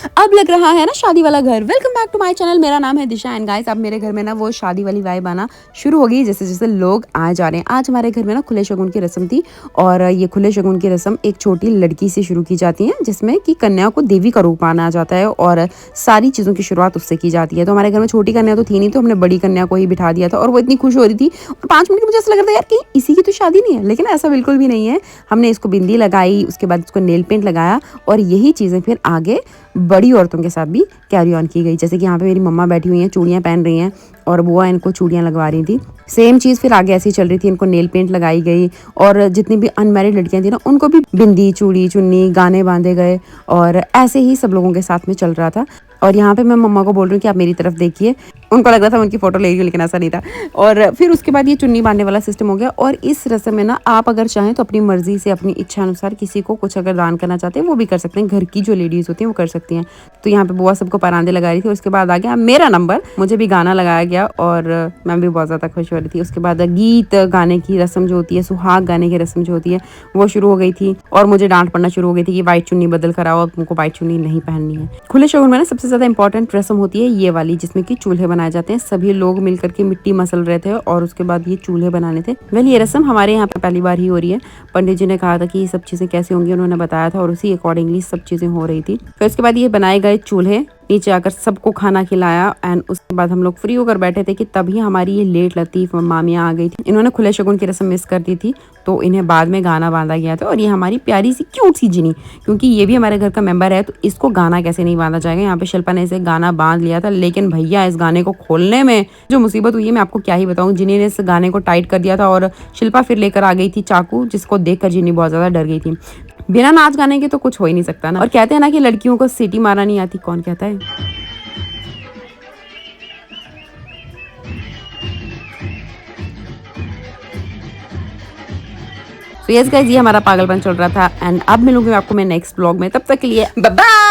अब लग रहा है ना शादी वाला घर। Welcome back to my channel, मेरा नाम है दिशा एंड गाइस अब मेरे घर में ना वो शादी वाली वाइब आना शुरू हो गई जैसे जैसे लोग आ जा रहे हैं। आज हमारे घर में ना खुले शगुन की रस्म थी और ये खुले शगुन की रस्म एक छोटी लड़की से शुरू की जाती है जिसमें कि कन्या को देवी का रूप माना जाता है और सारी चीज़ों की शुरुआत उससे की जाती है। तो हमारे घर में छोटी कन्या तो थी नहीं, तो हमने बड़ी कन्या को ही बिठा दिया था और वो इतनी खुश हो रही थी और 5 मिनट में मुझे ऐसा लग रहा था यार कि इसी की तो शादी नहीं है, लेकिन ऐसा बिल्कुल भी नहीं है। हमने इसको बिंदी लगाई, उसके बाद इसको नेल पेंट लगाया और यही चीज़ें फिर आगे बड़ी औरतों के साथ भी कैरी ऑन की गई। जैसे कि यहाँ पे मेरी मम्मा बैठी हुई हैं, चूड़ियाँ पहन रही हैं और बुआ इनको चूड़ियाँ लगवा रही थी। सेम चीज़ फिर आगे ऐसे ही चल रही थी, इनको नेल पेंट लगाई गई और जितनी भी अनमैरिड लड़कियां थी ना उनको भी बिंदी, चूड़ी, चुन्नी, गाने बांधे गए और ऐसे ही सब लोगों के साथ में चल रहा था। और यहाँ पे मैं मम्मा को बोल रही हूँ कि आप मेरी तरफ देखिए, उनको लग रहा था मैं उनकी फोटो ले रही हूँ लेकिन ऐसा नहीं था। और फिर उसके बाद ये चुन्नी बांधने वाला सिस्टम हो गया और इस रस्म में ना आप अगर चाहें तो अपनी मर्जी से, अपनी इच्छा अनुसार किसी को कुछ अगर दान करना चाहते हैं वो भी कर सकते हैं। घर की जो लेडीज होती हैं वो कर सकती हैं। तो यहाँ पे बुआ सबको परांदे लगा रही थी। उसके बाद आ गया मेरा नंबर, मुझे भी गाना लगाया गया और मैं भी बहुत ज़्यादा खुश हो रही थी। उसके बाद गीत गाने की रस्म जो होती है, सुहाग गाने की रस्म जो होती है वो शुरू हो गई थी और मुझे डांट पड़ना शुरू हो गई थी कि वाइट चुन्नी बदल कर आओ, तुमको वाइट चुन्नी नहीं पहननी है। खुले शगुन में ना सबसे ज़्यादा इंपॉर्टेंट रस्म होती है ये वाली, जिसमें कि चूल्हे बनाए जाते हैं। सभी लोग मिलकर के मिट्टी मसल रहे थे और उसके बाद ये चूल्हे बनाने थे। वेल ये रस्म हमारे यहाँ पे पहली बार ही हो रही है। पंडित जी ने कहा था कि ये सब चीज़ें कैसे होंगी, उन्होंने बताया था और उसी अकॉर्डिंगली सब चीज़ें हो रही थी। फिर उसके बाद ये बनाए गए चूल्हे, नीचे आकर सबको खाना खिलाया एंड उसके बाद हम लोग फ्री होकर बैठे थे कि तभी हमारी ये लेट लतीफ़ मामियाँ आ गई थी। इन्होंने खुले शगुन की रस्म मिस कर दी थी तो इन्हें बाद में गाना बांधा गया था। और ये हमारी प्यारी सी क्यूट सी जिनी, क्योंकि ये भी हमारे घर का मेंबर है तो इसको गाना कैसे नहीं बांधा जाएगा। यहाँ पे शिल्पा ने इसे गाना बांध लिया था, लेकिन भैया इस गाने को खोलने में जो मुसीबत हुई है मैं आपको क्या ही बताऊँ। जिनी ने इस गाने को टाइट कर दिया था और शिल्पा फिर लेकर आ गई थी चाकू, जिसको देखकर जिनी बहुत ज़्यादा डर गई थी। बिना नाच गाने के तो कुछ हो ही नहीं सकता ना। और कहते हैं ना कि लड़कियों को सीटी मारना नहीं आती, कौन कहता है। तो यस गाइस, ये हमारा पागलपन चल रहा था एंड अब मिलूंगी आपको मैं नेक्स्ट ब्लॉग में। तब तक के लिए बाय बाय।